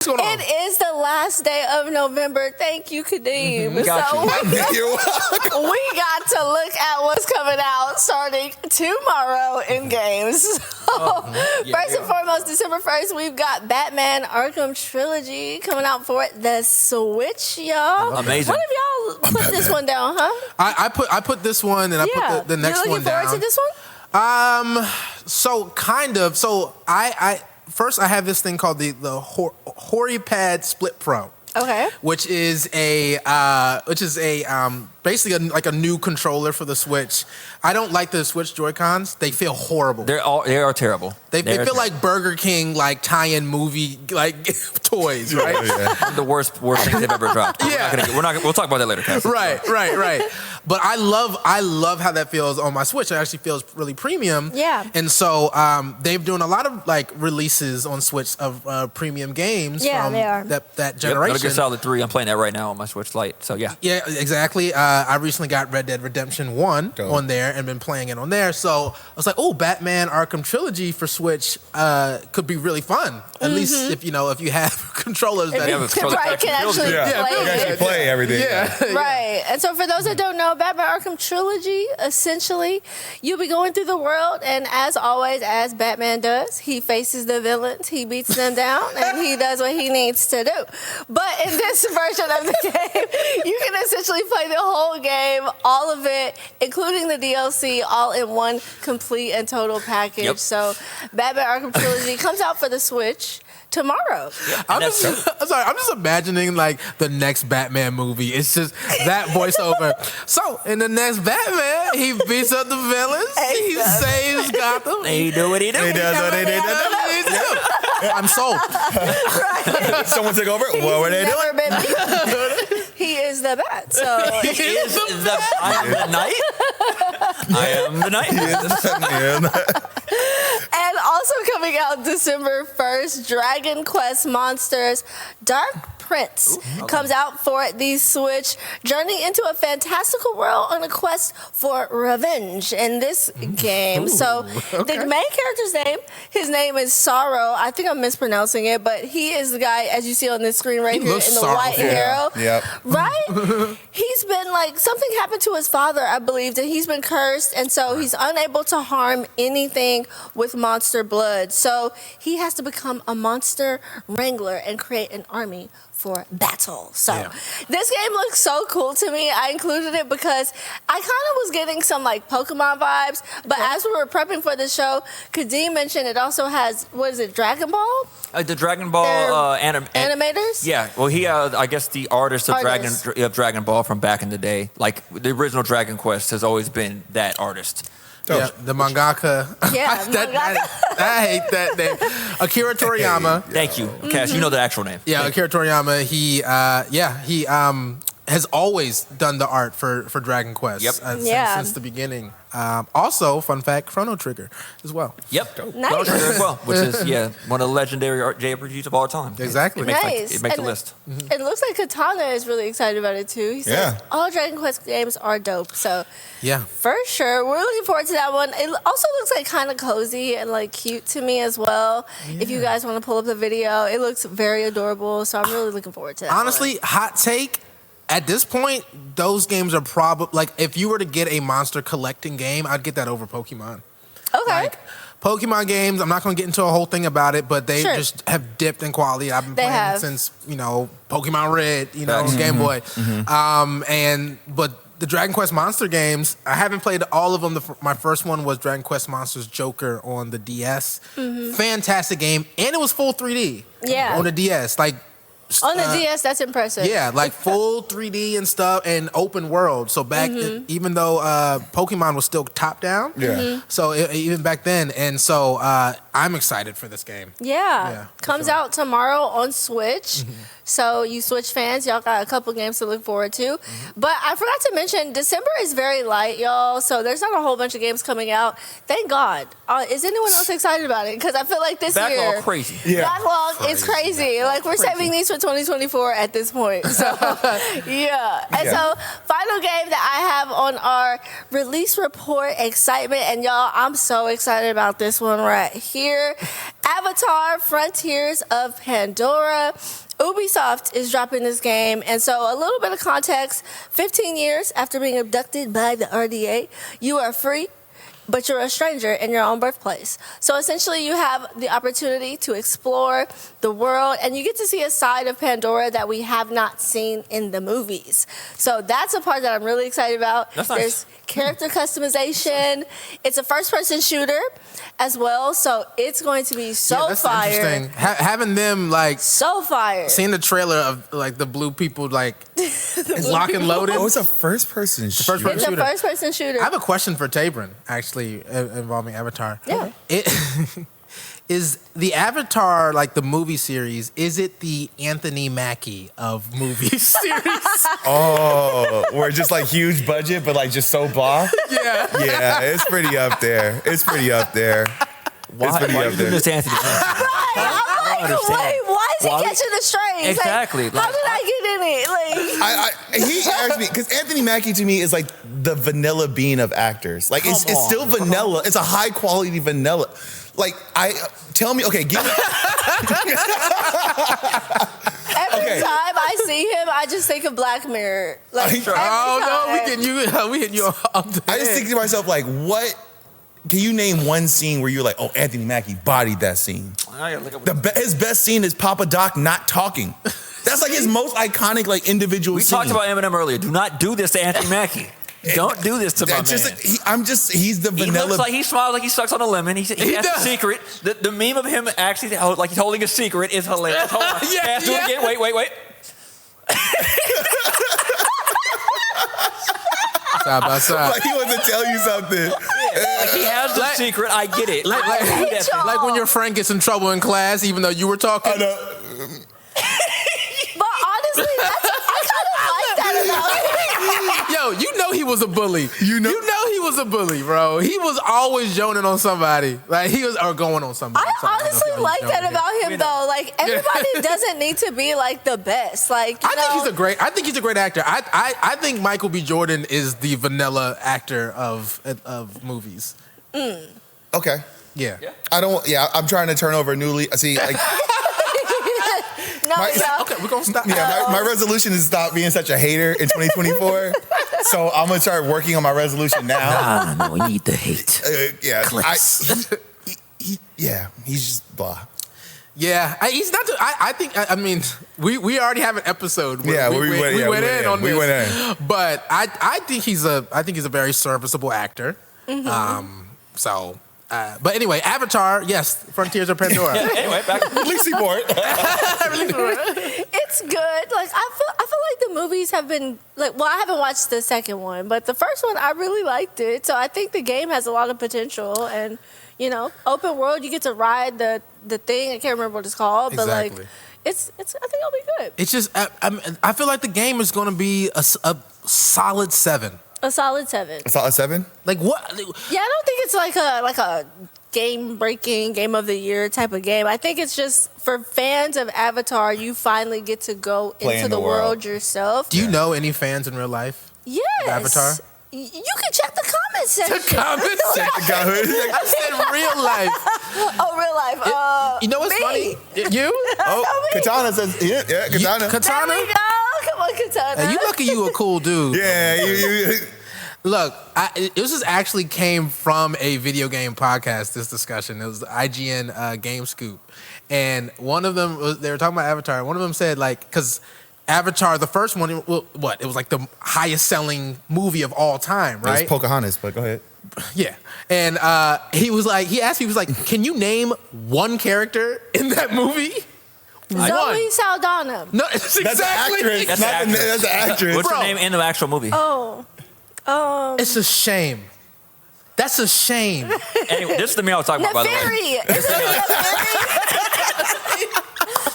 What's going on? It is the last day of November. Thank you, Kadeem. We got you. We got to look at what's coming out starting tomorrow in games. First and foremost, December 1st, we've got Batman Arkham Trilogy coming out for the Switch, y'all. Amazing. One of y'all put this one down, huh? I put this one and I put the next one down. You looking forward to this one? So kind of. So I first I have this thing called the HoriPad Split Pro. Okay. Which is a basically like a new controller for the Switch. I don't like the Switch Joy-Cons. They feel horrible. They are terrible. They feel like Burger King like tie-in movie like toys, right? Yeah. The worst things they've ever dropped. Yeah. We'll talk about that later, Cass. Right. But I love how that feels on my Switch. It actually feels really premium. Yeah. And so they've doing a lot of like releases on Switch of premium games from they are. that generation. Metal Gear Solid 3, I'm playing that right now on my Switch Lite. So yeah. Yeah, exactly. I recently got Red Dead Redemption 1 on there and been playing it on there. So I was like, oh, Batman Arkham Trilogy for Switch could be really fun. At least if you have controllers that can actually play everything. Yeah. Right. And so for those that don't know, Batman Arkham Trilogy, essentially, you'll be going through the world, and as always, as Batman does, he faces the villains, he beats them down, and he does what he needs to do. But in this version of the game, you can essentially play the whole game, all of it, including the DLC, all in one complete and total package. Yep. So Batman Arkham Trilogy comes out for the Switch tomorrow. I'm just imagining like the next Batman movie. It's just that voiceover. So in the next Batman, he beats up the villains. He saves Gotham. He do what he do. He does what he do. I'm sold. Right. Someone take over. What were they doing? He is the Bat. So I am the knight. I am the knight. And also coming out December 1st, Dragon Quest Monsters Dark Prince comes out for the Switch, journeying into a fantastical world on a quest for revenge in this game. So the main character's his name is Sorrow. I think I'm mispronouncing it, but he is the guy, as you see on this screen right here, in the white arrow. Yep. Right? He's been like, something happened to his father, I believe, and he's been cursed, and so he's unable to harm anything with monster blood. So he has to become a monster wrangler and create an army for battle. So this game looks so cool to me. I included it because I kind of was getting some like Pokemon vibes, but as we were prepping for the show, Kadeem mentioned it also has, what is it, Dragon Ball? The Dragon Ball animators? Yeah, well, he, I guess the artist of Dragon Ball from back in the day, like the original Dragon Quest has always been that artist. Yeah, the mangaka. Yeah, I hate that name. Akira Toriyama. Thank you, Cash. You know the actual name. Yeah, Akira Toriyama. He has always done the art for Dragon Quest. Since the beginning. Also, fun fact, Chrono Trigger as well. Yep. Nice. Chrono Trigger as well, which is one of the legendary JRPGs of all time. Exactly. It makes the list. It looks like Katana is really excited about it too. He says all Dragon Quest games are dope. So for sure, we're looking forward to that one. It also looks like kind of cozy and like cute to me as well. If you guys want to pull up the video, it looks very adorable. So I'm really looking forward to that. Honestly, hot take. At this point, those games are probably like if you were to get a monster collecting game, I'd get that over Pokemon. Okay. Like Pokemon games, I'm not going to get into a whole thing about it, but they just have dipped in quality. I've been playing since Pokemon Red, on Game Boy, but the Dragon Quest Monster games, I haven't played all of them. My first one was Dragon Quest Monsters Joker on the DS. Fantastic game, and it was full 3D. Yeah. On the DS, on the DS, that's impressive. Yeah, like full 3D and stuff and open world. So back, even though Pokemon was still top down, so even back then, and so I'm excited for this game. Yeah. Comes out tomorrow on Switch. So you Switch fans, y'all got a couple games to look forward to. But I forgot to mention, December is very light, y'all. So there's not a whole bunch of games coming out. Thank God. Is anyone else excited about it? Because I feel like this Backlog crazy. Backlog is crazy. Like we're saving these for 2024 at this point. So And so final game that I have on our release report excitement, and y'all, I'm so excited about this one right here. Avatar: Frontiers of Pandora. Ubisoft is dropping this game, and so a little bit of context. 15 years after being abducted by the RDA, you are free, but you're a stranger in your own birthplace. So essentially you have the opportunity to explore the world, and you get to see a side of Pandora that we have not seen in the movies. So that's a part that I'm really excited about. That's nice. There's character customization. It's a first-person shooter as well, so it's going to be so that's fire. interesting. Having them like So fire. seeing the trailer of like the blue people like it's lock and loaded. Oh, it's a first-person shooter. First-person It's a shooter. first-person shooter. I have a question for Tabron, actually, involving Avatar. Yeah. Is the Avatar, like the movie series, is it the Anthony Mackie of movie series? Oh, where just like huge budget, but like just so blah. Yeah. Yeah, it's pretty up there. It's pretty up there. Why, pretty why up you there. doing this to Anthony Mackie? I'm like, wait, why is he Why we- catching the strays? Exactly. Like, how did I get in it? Like, He asked me because Anthony Mackie to me is like the vanilla bean of actors. Like it's Come on. still vanilla. It's a high quality vanilla. Like tell me, okay, give me. every time I see him, I just think of Black Mirror. Like, every Oh no, time. we hitting you up the I just head. think to myself like, what? Can you name one scene where you're like, oh, Anthony Mackie bodied that scene? I gotta look up- His best scene is Papa Doc not talking. That's like his most iconic like individual We scene. talked about Eminem earlier. Do not do this to Anthony Mackie. Don't do this to my man. He's the He vanilla. looks like he smiles like he sucks on a lemon. He has does. a secret. The meme of him actually like he's holding a secret is hilarious. Hold on. Yeah, Ask, do yeah. it again. Wait. Side by side. Like he wants to tell you something. Like he has the Like- secret. I get it. Like- I do that thing. Like when your friend gets in trouble in class, even though you were talking. I know. But honestly, I kind of like that about him. Yo, you know he was a bully. You know he was a bully, bro. He was always joning on somebody. Like he was or going on somebody. I Sorry, don't know honestly if y'all like joking that here. about him, though. Like, everybody doesn't need to be like the best. Like, you I know, think he's a great actor. I think Michael B. Jordan is the vanilla actor of movies. Okay. Yeah. I'm trying to turn over a new leaf. See, like, no, my- yeah. Okay, we're gonna stop. my resolution is to stop being such a hater in 2024. So I'm gonna start working on my resolution now. No, we need the hate. Yeah. Clicks. He's just blah. Yeah, he's not. I think. I mean, we already have an episode. Where Yeah, we went in on this. We went in. But I think he's a very serviceable actor. But anyway, Avatar. Yes, Frontiers of Pandora. Anyway, back. Lucy Board. It's good. Like, I feel like the movies have been like. Well, I haven't watched the second one, but the first one I really liked it. So I think the game has a lot of potential, and open world. You get to ride the thing. I can't remember what it's called, but Exactly. like, it's. I think it'll be good. It's just. I feel like the game is going to be a solid 7. A solid 7. It's a 7? Like what? Yeah, I don't think it's like a game-breaking, game of the year type of game. I think it's just for fans of Avatar, you finally get to go Play into in the the world. world yourself. Do you know any fans in real life? Yes. Avatar? You can check the comment section. Comments. I said real life. Oh, real life. You know what's me. funny? You? Oh, me. Katana says, yeah, Katana. There Katana? we go. Come on, Katana. Hey, you lucky you a cool dude. Yeah, you. Look, this just actually came from a video game podcast, this discussion. It was the IGN Game Scoop. And one of them, they were talking about Avatar. One of them said, like, because Avatar, the first one, it was like the highest selling movie of all time, It was right? Pocahontas, but go ahead. Yeah. And he asked me, can you name one character in that movie? Zoe Saldana. No, it's That's exactly. an actress. That's an actress. What's Bro. her name in the actual movie? Oh. It's a shame. That's a shame. Anyway, this is the meme I was talking about, by the way. Neferi. Is it Neferi?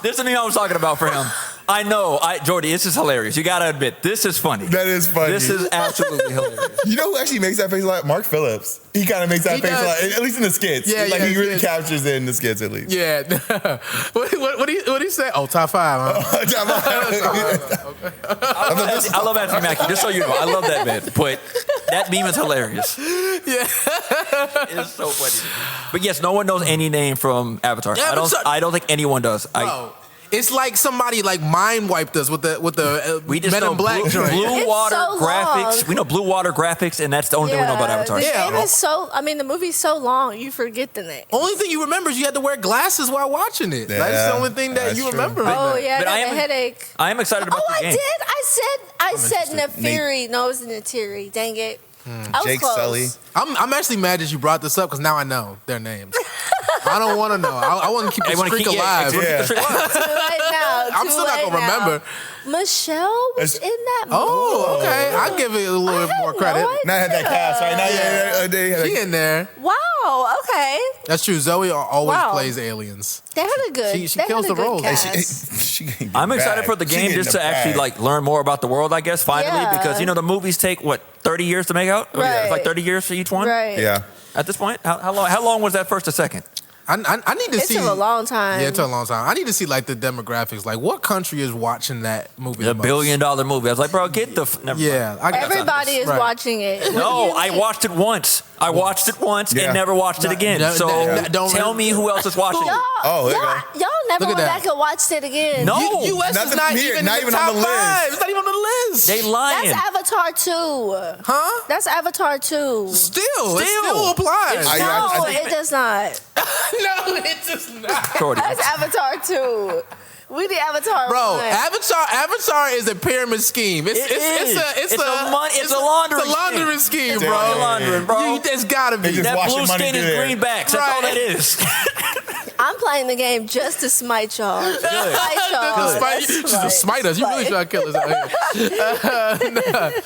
This is the meme I was talking about for him. I know, Jordy, this is hilarious. You gotta admit, this is funny. That is funny. This is absolutely hilarious. You know who actually makes that face a lot? Mark Phillips. He kind of makes that face a lot, at least in the skits. Yeah, like yeah, he really yeah. captures it in the skits at least. Yeah. what do you say? Oh, top 5, huh? I love Anthony Mackie, just so you know. I love that man. But that meme is hilarious. Yeah. It's so funny. But yes, no one knows any name from Avatar. I don't think anyone does. Bro, it's like somebody like mind wiped us with the We just Men know in Black joint. blue water so graphics. long. We know blue water graphics, and that's the only thing we know about Avatar. The Yeah. game is so. I mean, the movie's so long, you forget the name. Only thing you remember is you had to wear glasses while watching it. Yeah, That's the only thing that that's you true. remember. Oh yeah, But I I got am- a headache. I am excited about Oh, the I game. did. I said interested. Neferi. No, it was Netiri. Dang it. I was Jake close. Sully. I'm actually mad that you brought this up because now I know their names. I don't want to know. I want to keep the streak alive. Too late now. I'm still not Too gonna late now. remember. Michelle was in that movie. Oh, okay. I'll give it a little bit more credit. Now I had that cast, right? Now She in there. Wow. Okay. That's true. Zoe always Wow. plays aliens. They had a good. She they kills had a the good role. cast. I'm excited for the game just to actually like learn more about the world, I guess, finally, Yeah. because the movies take 30 years to make out? Right. It's like 30 years for each one? Right. Yeah. At this point? How long was that first to second? I need to It see. took a long time. Yeah, it took a long time. I need to see like the demographics. Like, what country is watching that movie? The most? $1 billion movie. I was like, bro, get the. Never Yeah, mind. Everybody is Right. watching it. No, I watched it once. I watched it once Yeah. and never watched it again. no, So don't tell really- me who else is watching Y'all, it. Oh, there you y'all never Look at went that. back and watched it again. No. U.S. is Nothing not here, even not in the even on top the list. 5. It's not even on the list. They lying. That's Avatar 2. Huh? That's Avatar 2. It still applies. I- No, think- it does not. No, it does not. Shorty. That's Avatar 2. We the Avatar Bro, 1. Avatar is a pyramid scheme. It's It is. it's It's a laundering scheme, It's bro. money laundering, bro. It's gotta be. They just That washing blue money skin is through there. greenbacks. That's all that is. I'm playing the game just to smite y'all. Just to smite y'all. Just to spite us. You really trying to kill us out here.